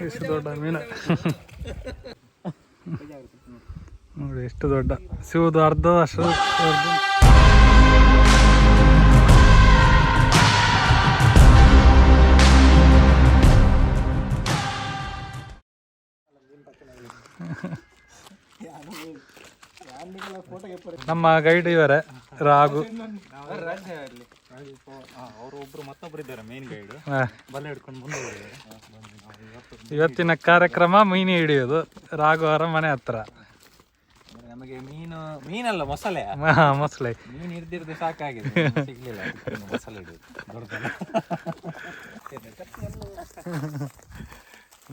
ಎಷ್ಟು ದೊಡ್ಡ ಮೀನು ನೋಡಿ, ಎಷ್ಟು ದೊಡ್ಡ ಸಿಗುವುದು ಅರ್ಧ ಅಷ್ಟು. ನಮ್ಮ ಗೈಡ್ ಇವರೇ ರಾಘು. ಅವರು ಒಬ್ರು ಮತ್ತೊಬ್ರು ಇದ್ದಾರೆ ಮೇನ್ ಗೈಡ್, ಬಲೆ ಹಿಡ್ಕೊಂಡು ಮುಂದೆ. ಇವತ್ತಿನ ಕಾರ್ಯಕ್ರಮ ಮೀನು ಹಿಡಿಯೋದು ರಾಘು ಅವರ ಮನೆ ಹತ್ರ. ನಮಗೆ ಮೀನಲ್ಲ ಮೊಸಳೆ. ಮೊಸಳೆ ಮೀನು ಹಿಡ್ದಿರ್ದು ಸಾಕಾಗಿದೆ, ಸಿಗ್ಲಿಲ್ಲ, ಮೊಸಳೆ ಹಿಡಿಯೋದು ದೊಡ್ಡದಲ್ಲ.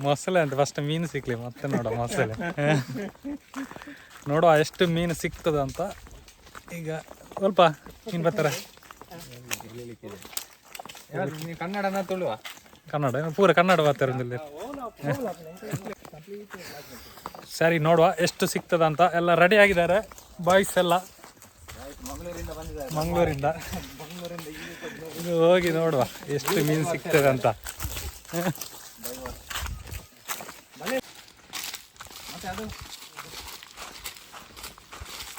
ಮೊಸಳೆ ಅಂತ ಫಸ್ಟ್ ಮೀನು ಸಿಕ್ಲಿ, ಮತ್ತೆ ನೋಡ ಮೊಸಳೆ. ನೋಡುವ ಎಷ್ಟು ಮೀನು ಸಿಗ್ತದ ಅಂತ. ಈಗ ಸ್ವಲ್ಪ ಮೀನು ಬರ್ತಾರೆ. ಕನ್ನಡನ ತುಳುವ? ಕನ್ನಡ ಪೂರ ಕನ್ನಡ ಬರ್ತಾರೆ. ಸರಿ, ನೋಡುವ ಎಷ್ಟು ಸಿಗ್ತದ ಅಂತ. ಎಲ್ಲ ರೆಡಿ ಆಗಿದ್ದಾರೆ ಬಾಯ್ಸ್ ಎಲ್ಲ, ಮಂಗಳೂರಿಂದ. ಹೋಗಿ ನೋಡುವ ಎಷ್ಟು ಮೀನು ಸಿಗ್ತದೆ ಅಂತ.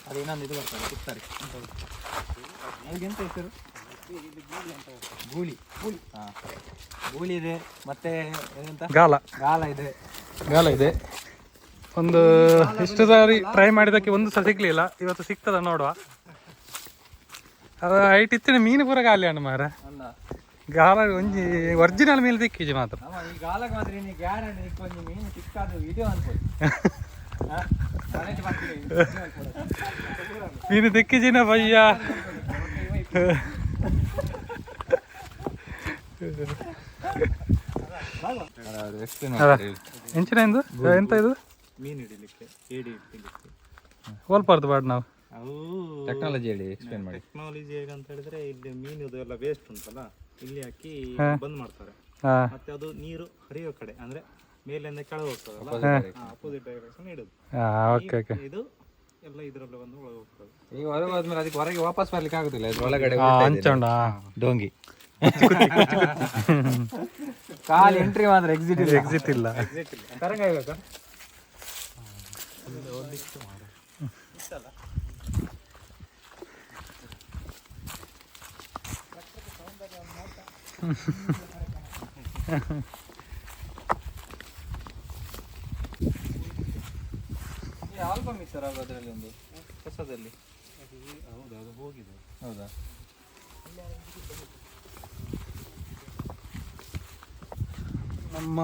ಅದು ಇನ್ನೊಂದು ಇದು ಬರ್ತದೆ, ಸಿಗ್ತಾರೆ. ಅದಕ್ಕೆಂತ ಹೆಸರು? ಗೂಳಿ. ಹಾಂ, ಗೂಳಿ ಇದೆ. ಮತ್ತೆ ಗಾಲ ಇದೆ. ಗಾಲ ಇದೆ. ಒಂದು ಇಷ್ಟು ಸಾರಿ ಟ್ರೈ ಮಾಡಿದಕ್ಕೆ ಒಂದು ಸಹ ಸಿಗ್ಲಿಲ್ಲ. ಇವತ್ತು ಸಿಗ್ತದ ನೋಡುವ. ಅದು ಹೈಟ್ ಇತ್ತಿನ ಮೀನು ಪೂರ ಗಾಲಿ ಅಣ್ಣ ಮಾರ. ಗಾಲ ಒಂಜಿ ಒರಿಜಿನಲ್ ಮೀನು ಸಿಕ್ಕಿಜಿ ಮಾತ್ರ. ಈ ಗಾಲಕ್ಕೆ ಮಾತ್ರ ನೀನು ಗ್ಯಾರಂಟಿ ನಿಕ್ಕೊಂದು ಮೀನು ಸಿಕ್ಕಾದ ವಿಡಿಯೋ ಅನ್ಬೋದು. ಮೀನು ದಿಕ್ಕಿಜಿನ ಭಯ್ಯ. ಎಂಚಿನ ಎಂತ ಇದು? ಮೀನು ಹಿಡಿಲಿಕ್ಕೆ, ಏಡಿ ಹಿಡಿಲಿಕ್ಕೆ ಹೋಲ್ಪಾರ್ದು ಬಾಡ್ ನಾವು ಟೆಕ್ನಾಲಜಿ ಹೇಳಿ ಎಕ್ಸ್ಪ್ಲೇನ್ ಮಾಡಿ. ಟೆಕ್ನಾಲಜಿ ಹೇಗಂತ ಹೇಳಿದ್ರೆ, ಇಲ್ಲಿ ಮೀನುದು ಎಲ್ಲ ವೇಸ್ಟ್ ಉಂಟಲ್ಲ, ಇಲ್ಲಿ ಹಾಕಿ ಬಂದ್ ಮಾಡ್ತಾರೆ. ಮತ್ತೆ ಅದು ನೀರು ಹರಿಯೋ ಕಡೆ, ಅಂದ್ರೆ ಮೇಲಿಂದ ಕೆಳಗೆ ಹೋಗ್ತದಲ್ಲ, ಅಪೋಸಿಟ್ ಡೈರೆಕ್ಷನ್ ಇಡುದು. ಇದು ಎಲ್ಲ ಇದ್ರಲ್ಲಿ ಬಂದು ಒಳಗೆ ಹೋಗ್ತದೆ. ಈಗ ಹೊರಗೆ ಹೋದ್ಮೇಲೆ ಅದಕ್ಕೆ ಹೊರಗೆ ವಾಪಸ್ ಬರ್ಲಿಕ್ಕೆ ಆಗುದಿಲ್ಲ, ಇದ್ರ ಒಳಗಡೆ ಅಂಚೊಂಡ ಡೋಂಗಿ ಕಾಲ್ ಎಂಟ್ರಿ ಮಾತ್ರ, ಎಕ್ಸಿಟ್ ಇಲ್ಲ. ಕರಂಗ ಆಗ್ಬೇಕಾ? ಆಲ್ಬಮ್ ಇತ್ತು ಸರ್ ಅದರಲ್ಲಿ ಒಂದು ಹೊಸದಲ್ಲಿ. ಹೌದಾ, ಅದು ಹೋಗಿದೆ. ಹೌದಾ? ನಮ್ಮ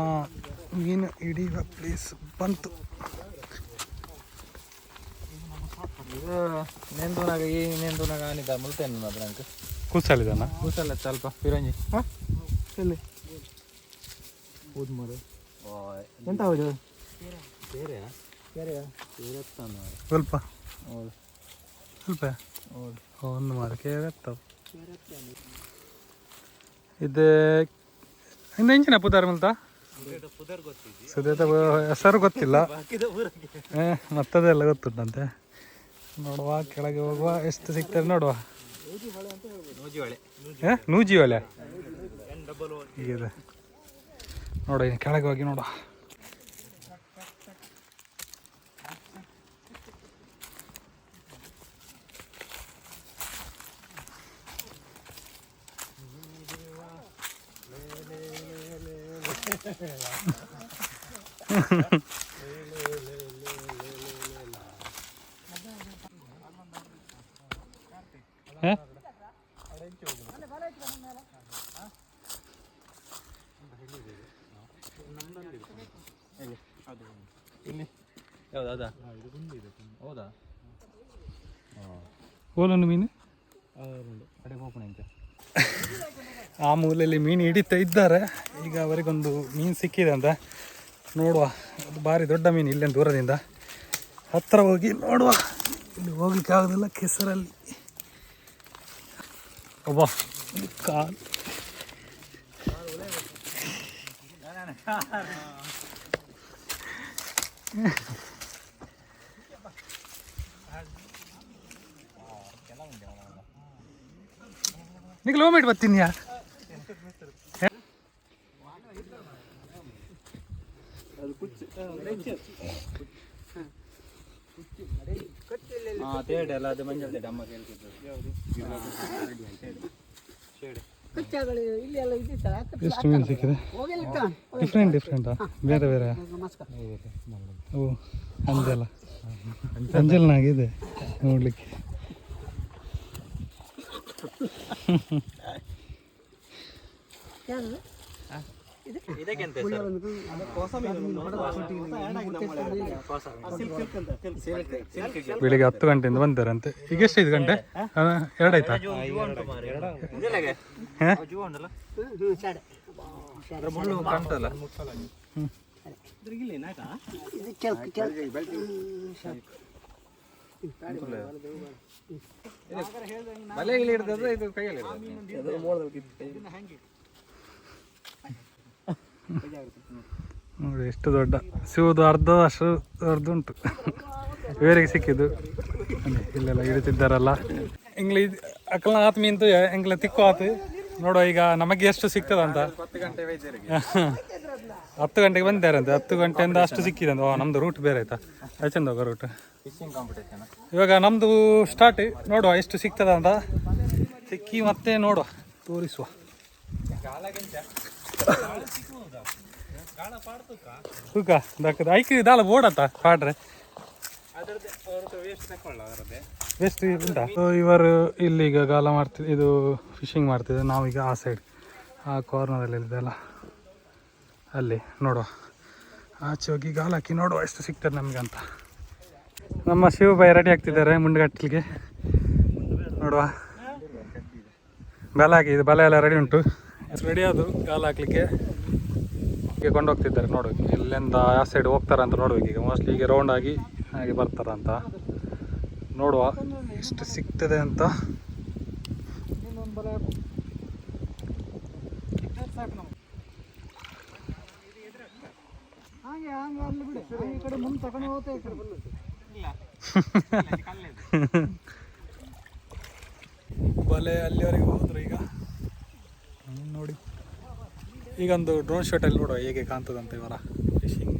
ಮೀನು ಹಿಡಿಯುವ ಪ್ಲೇಸ್ ಬಂತು. ಇದು ನೆಂದುನಾಗ ಈ ನೆಂದುನಾಗ ಆನಿದ್ದ ಮುಲ್ತೇನು ಮಾತ್ರ ಅಂಕ ಕೂಸಲಿದಾನ ಕೂಸಲ್ಲ ಸ್ವಲ್ಪ ಪಿರಂಜಿ. ಹಾಂ, ಎಲ್ಲಿ ಹೌದು ಮಾಡು. ಎಂತ ಹೌದು? ಬೇರೆಯಾ? ಬೇರೆಯಾ? ಸ್ವಲ್ಪ ಹೌದು, ಸ್ವಲ್ಪ ಹೌದು. ಒಂದು ಮಾರ ಕೇಳತ್ತವ. ಇದು ಇನ್ನು ಎಂಚಿನ ಪುದಾರ್ ಮಲ್ತ ಸುದೇತ ಹೆಸರು ಗೊತ್ತಿಲ್ಲ, ಮತ್ತದೆಲ್ಲ ಗೊತ್ತುಂಟಂತೆ. ನೋಡುವ, ಕೆಳಗೆ ಹೋಗುವ, ಎಷ್ಟು ಸಿಗ್ತದೆ ನೋಡುವ. ನೂಜಿ ಹೊಳೆ ಹೀಗಿದೆ ನೋಡ. ಇನ್ನು ಕೆಳಗೆ ಹೋಗಿ ನೋಡುವ. ಇಲ್ಲಿ ಯಾವ್ದು? ಹೌದಾ? ಓಲನ್ನು ಮೀನು ಆ ಮೂಲೆಯಲ್ಲಿ ಮೀನು ಹಿಡಿತಾ ಇದ್ದಾರೆ. ಈಗ ಅವರಿಗೊಂದು ಮೀನು ಸಿಕ್ಕಿದೆ ಅಂತ ನೋಡುವ. ಅದು ಭಾರಿ ದೊಡ್ಡ ಮೀನು. ಇಲ್ಲೇನು ದೂರದಿಂದ ಹತ್ತಿರ ಹೋಗಿ ನೋಡುವ. ಇಲ್ಲಿ ಹೋಗ್ಲಿಕ್ಕೆ ಆಗೋದಿಲ್ಲ ಕೆಸರಲ್ಲಿ. ಒಬ್ಬ ಕಾಲು ನೀವು ಕಿಲೋಮೀಟರ್ ಬರ್ತೀನಿ ಯಾ ತೇಡೆ ಅಲ್ಲ ಅದು ಮಂಜಲ್ ತೇಡೆ ಅಮ್ಮ ಕೇಳ್ತಿದ್ರು ಎಷ್ಟು ಮೀನು ಸಿಕ್ಕಿದೆ ಡಿಫ್ರೆಂಟಾ ಬೇರೆ ಬೇರೆ ಓ ಅಂಜಲ್ನಾಗಿದೆ ನೋಡ್ಲಿಕ್ಕೆ ಬೆಳಿಗ್ಗೆ 10 ಗಂಟೆಯಿಂದ ಬಂದಾರಂತೆ. ಈಗ ಎಷ್ಟು 5 ಗಂಟೆ 2 ಆಯ್ತಾ? ನೋಡಿ ಎಷ್ಟು ದೊಡ್ಡ ಸಿಗುವುದು ಅರ್ಧದಷ್ಟು ದೊಡ್ಡದುಂಟು. ಬೇರೆಗೆ ಸಿಕ್ಕಿದ್ದು ಇಲ್ಲೆಲ್ಲ ಹಿಡಿತಿದ್ದಾರಲ್ಲ ಇಂಗ್ಲೀಷ್ ಅಕ್ಕಲ ಆತು ಮೀನ್ತು ಎಂಗ್ಲ ತಿಕ್ಕು ಆತು ನೋಡುವ. ಈಗ ನಮಗೆ ಎಷ್ಟು ಸಿಗ್ತದಂತ 10 ಗಂಟೆಗೆ ಬಂದಿದ್ದಾರಂತೆ. 10 ಗಂಟೆಯಿಂದ ಅಷ್ಟು ಸಿಕ್ಕಿದಂತೆ. ನಮ್ದು ರೂಟ್ ಬೇರೆ ಆಯ್ತಾ ಚಂದ ಹೋಗೋ ರೂಟ್. ಇವಾಗ ನಮ್ದು ಸ್ಟಾರ್ಟ್ ನೋಡುವ ಎಷ್ಟು ಸಿಗ್ತದ ಅಂತ. ಸಿಕ್ಕಿ ಮತ್ತೆ ನೋಡುವ ತೋರಿಸುವ. ತೂಕ ದಕ್ಕದ ಐಕಿ ದಾಳ ಬೋಡತ್ತ ಪಾಡ್ರೆ ವೇಸ್ಟ್ ಉಂಟಾ. ಇವರು ಇಲ್ಲಿಗ ಗಾಲ ಮಾಡ್ತಿದ್ ಇದು ಫಿಶಿಂಗ್ ಮಾಡ್ತಿದ್ದೆ. ನಾವೀಗ ಆ ಸೈಡ್ ಆ ಕಾರ್ನರಲ್ಲಿ ಇದೆಲ್ಲ ಅಲ್ಲಿ ನೋಡುವ. ಆಚೆ ಹೋಗಿ ಗಾಲ ಹಾಕಿ ನೋಡುವ ಎಷ್ಟು ಸಿಗ್ತದೆ ನಮಗೆ ಅಂತ. ನಮ್ಮ ಶಿವಭಾಯಿ ರೆಡಿ ಆಗ್ತಿದ್ದಾರೆ ಮುಂಡಗಟ್ಟಲಿಗೆ ನೋಡುವ. ಬಲೆ ಹಾಕಿ ಇದು ಬಲೆ ಎಲ್ಲ ರೆಡಿ ಉಂಟು. ರೆಡಿ ಆದು ಗಾಲ ಹಾಕ್ಲಿಕ್ಕೆ ಹೀಗೆ ಕೊಂಡೋಗ್ತಿದ್ದಾರೆ. ನೋಡ್ಬೇಕು ಎಲ್ಲಿಂದ ಯಾವ ಸೈಡ್ ಹೋಗ್ತಾರಂತ ನೋಡ್ಬೇಕು. ಈಗ ಮೋಸ್ಟ್ಲಿ ಈಗ ರೌಂಡ್ ಆಗಿ ಹಾಗೆ ಬರ್ತಾರಂತ ನೋಡುವ ಎಷ್ಟು ಸಿಗ್ತದೆ ಅಂತ. ಬಲೆ ಅಲ್ಲಿವರೆಗೆ ಹೋದ್ರು. ಈಗ ನೋಡಿ ಈಗ ಒಂದು ಡ್ರೋನ್ ಶಾಟಲ್ಲಿ ನೋಡುವ ಹೇಗೆ ಕಾಣ್ತದಂತ ಇವರ ಫಿಶಿಂಗ್.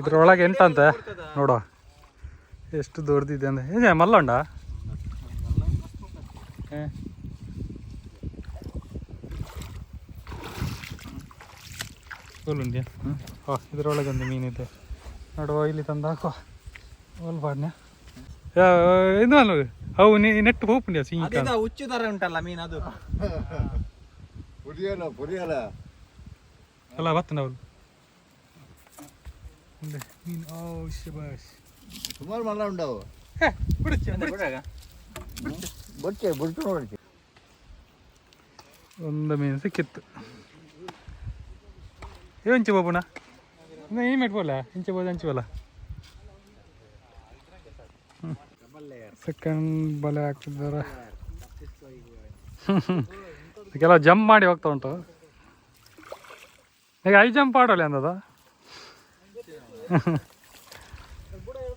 ಇದ್ರೊಳಗೆ ಎಂಟಂತೆ ನೋಡುವ ಎಷ್ಟು ದೊಡ್ಡದಿದೆ ಅಂದ್ರೆ. ಏನೇ ಮಲ್ಲೊಂಡ ಫುಲ್ ಉಂಡ್ಯಾ. ಇದ್ರೊಳಗೆ ಒಂದು ಮೀನಿದೆ ನೋಡುವ. ಇಲ್ಲಿ ತಂದು ಹಾಕುವ ಒಲ್ಬಾಡ್ನ್ಯಾ ಇದು ಅಲ್ಲ ಅವು ನೆಟ್ಟು ಹೋಗ್ಪುಂಡ್ಯಾ ಸಿಂಗ ಹುಚ್ಚು ತರ ಉಂಟಲ್ಲ ಮೀನು ಅದು ಅಲ್ಲ ಬತ್ತನ ಅವ್ರು ಮೀನು. ಓ ಶಬಾಷ್ ಸುಮಾರು ಮಲ್ಲ ಉಂಡವು ಒಂದು ಮೀನು ಸಿಕ್ಕಿತ್ತು. ಇಂಚು ಬಾಬುಣ ಈ ಮೆಟ್ಬೋಲ ಇಂಚು ಬೋದು ಹಂಚು ಬಲ ಸೆಕೆಂಡ್ ಬಲೆ ಹಾಕ್ತಿದ್ದಾರೆ. ಕೆಲವು ಜಂಪ್ ಮಾಡಿ ಹೋಗ್ತಾ ಉಂಟು. ಈಗ ಐ ಜಂಪ್ ಆಡೋಲ್ಲ ಅಂದದ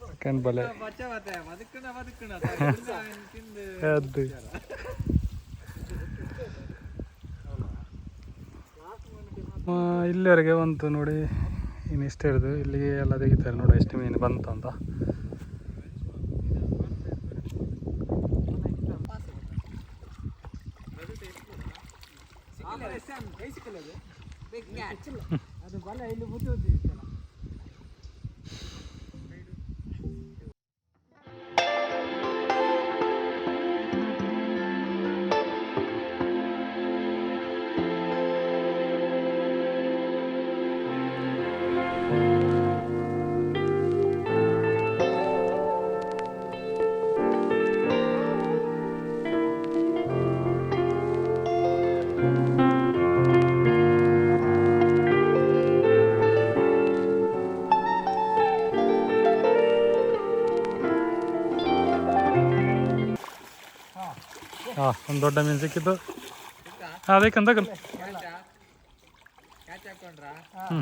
ಸೆಕೆಂಡ್ ಬಲೆ ಅದು ಇಲ್ಲಿವರೆಗೆ ಬಂತು ನೋಡಿ. ಇನ್ನು ಇಷ್ಟೇ ಇರೋದು, ಇಲ್ಲಿಗೆ ಎಲ್ಲ ತೆಗಿತಾರೆ ನೋಡಿ ಎಷ್ಟು ಮೀನು ಬಂತು ಅಂತ. ಹಾಂ, ಒಂದು ದೊಡ್ಡ ಮೀನು ಸಿಕ್ಕಿತ್ತು. ಅದಕ್ಕಂತ ಹ್ಞೂ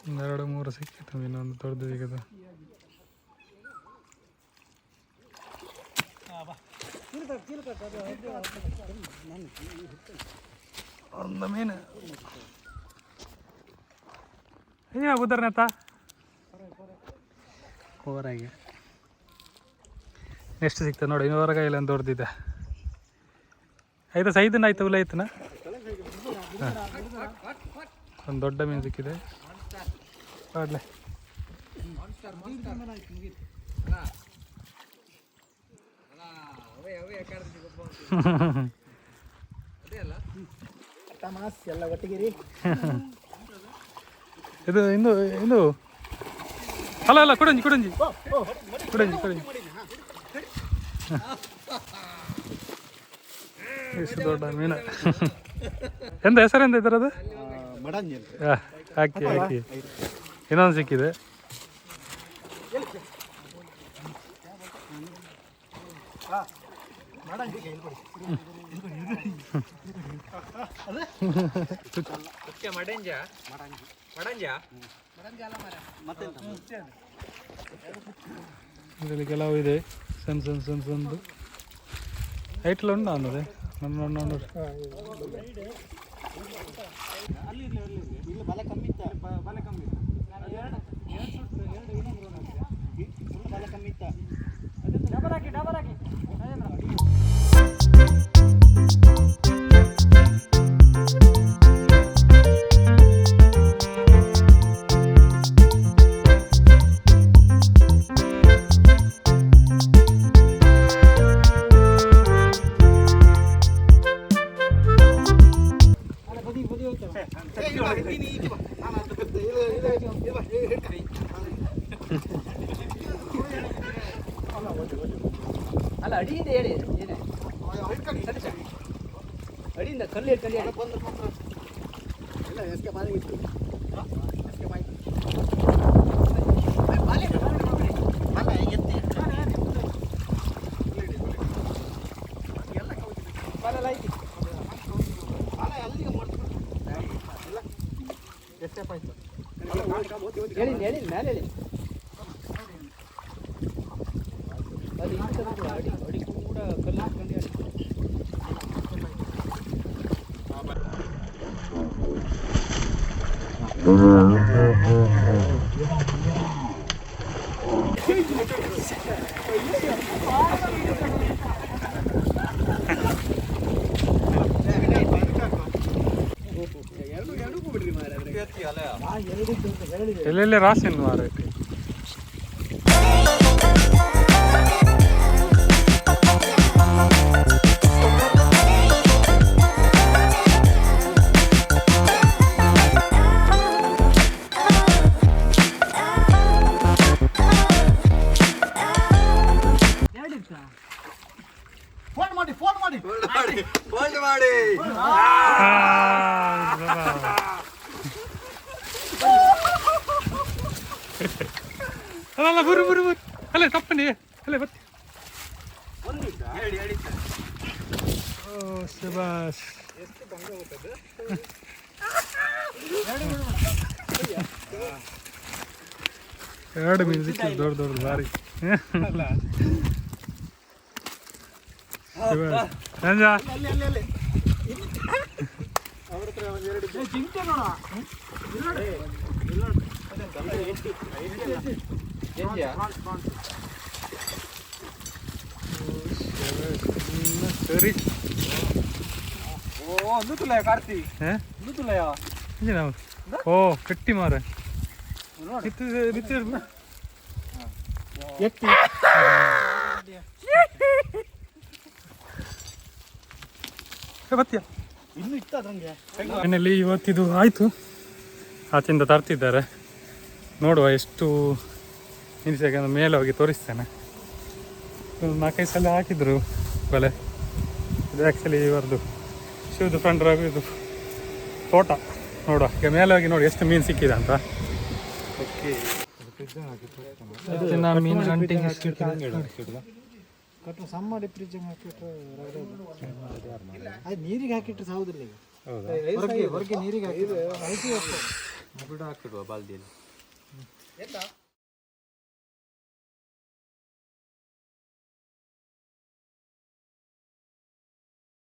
ಒಂದೆರಡು ಮೂರು ಸಿಕ್ಕಿತ್ತು ಮೀನು, ಒಂದು ದೊಡ್ಡದು ಸಿಕ್ಕಿತ್ತು. ಒಂದು ಮೀನು ಅಯ್ಯ ಉದರ್ನತ್ತ ಹೊರಗೆ ಎಷ್ಟು ಸಿಗ್ತದೆ ನೋಡಿ. ಇನ್ನೂರ ಕೈಯಲ್ಲಿ ಒಂದು ದೊಡ್ಡದಿದೆ. ಆಯ್ತಾ ಸೈದನ್ನ ಆಯ್ತು ಉಲ್ಲ ಆಯ್ತನ. ಒಂದು ದೊಡ್ಡ ಮೀನು ಸಿಕ್ಕಿದೆ. ಆಡ್ಲೆ ಇದು ಇಂದು ಇಂದು ಅಲ್ಲ ಅಲ್ಲ ಕೊಡಂಜಿ ಕೊಡಂಜಿ ಕೊಡಂಜಿ ಕೊಡಂಜಿ ಎಷ್ಟು ದೊಡ್ಡ ಮೀನು. ಎಂತ ಹೆಸರು ಎಂತ ಇದರದು? ಹಾಕಿ ಹಾಕಿ ಇನ್ನೊಂದು ಸಿಕ್ಕಿದೆ. ಇದರಲ್ಲಿ ಕೆಲವು ಇದೆ ಸಣ್ಣ ಸಣ್ಣ ಸಣ್ಣ ಸಣ್ಣದು ಹೈಟ್ಲ ಉಂಟು ಅನ್ನೋದೇ ನನ್ನ ಅಲ್ಲ ಅಡಿಯಿಂದ ಹೇಳಿ ಅಡಿಯಿಂದ ಕಲ್ಲು ಇಟ್ಕೊಂಡು ಎಲ್ಲ ಎಸ್ಕೆ ಮಾಡಿ ಇತ್ತು ಎಸ್ಕೆ ಮಾಡಿ ಹೇಳಿ ಹೇಳಿ ಮೇಲೆ ಹೇಳಿ ಅಡಿ ಅಡಿ ಕೂಡ ಕಲ್ಲು ಇಟ್ಕೊಂಡು ಎಲ್ಲೆಲ್ಲೇ ರಾಶಿ ಮಾರೈತಿ. ಅಲ್ಲ ಬರು ಬರು ಬರು ಅಲ್ಲೇ ತಪ್ಪನಿ ಅಲ್ಲೇ ಬರ್ತಿ ಓ ಶಬಾಷ್ ಎರಡು ಮೀನು ಸಿಕ್ಕಿದ್ದು ದೊಡ್ಡ ದೊಡ್ಡ ಬಾರಿ ಸಂಜ ಸರಿ ಓ ಕಟ್ಟಿ ಮಾರ ಬತ್ತಿಯ ಇನ್ನು ಇತ್ತ ಅದ್ರಂಗೆ ಮನೆಯಲ್ಲಿ ಇವತ್ತಿದು ಆಯಿತು ಆಚೆಯಿಂದ ತರ್ತಿದ್ದಾರೆ ನೋಡುವ ಎಷ್ಟು ನಿಮಿಷಕ್ಕೆ ಮೇಲೆ ಹೋಗಿ ತೋರಿಸ್ತೇನೆ ಒಂದು 4-5 ಸಲ ಹಾಕಿದ್ರು ಬಲೆ ಇದು ಆ್ಯಕ್ಚುಲಿ ಇವರದು ಶಿವದು ಫ್ರೆಂಡ್ ಇದು ತೋಟ ನೋಡುವ ಈಗ ಮೇಲೆ ಹೋಗಿ ನೋಡಿ ಎಷ್ಟು ಮೀನು ಸಿಕ್ಕಿದೆ ಅಂತ ಮೀನು ಗಂಟೆಗೆ ಕಟ್ಟು ಸಣ್ಣ ಮಾಡಿ ಫ್ರಿಜ್ಜಿಗೆ ಹಾಕಿಟ್ರೆ ಅದು ನೀರಿಗೆ ಹಾಕಿಟ್ರೆ ಸಾವುದಿಲ್ಲ ಈಗ ಹೊರಗೆ ನೀರಿಗೆ ಹಾಕಿದ್ರೆ ಹಾಕ್ಬಿಡುವ ಬಾಲ್ದಿಯಲ್ಲಿ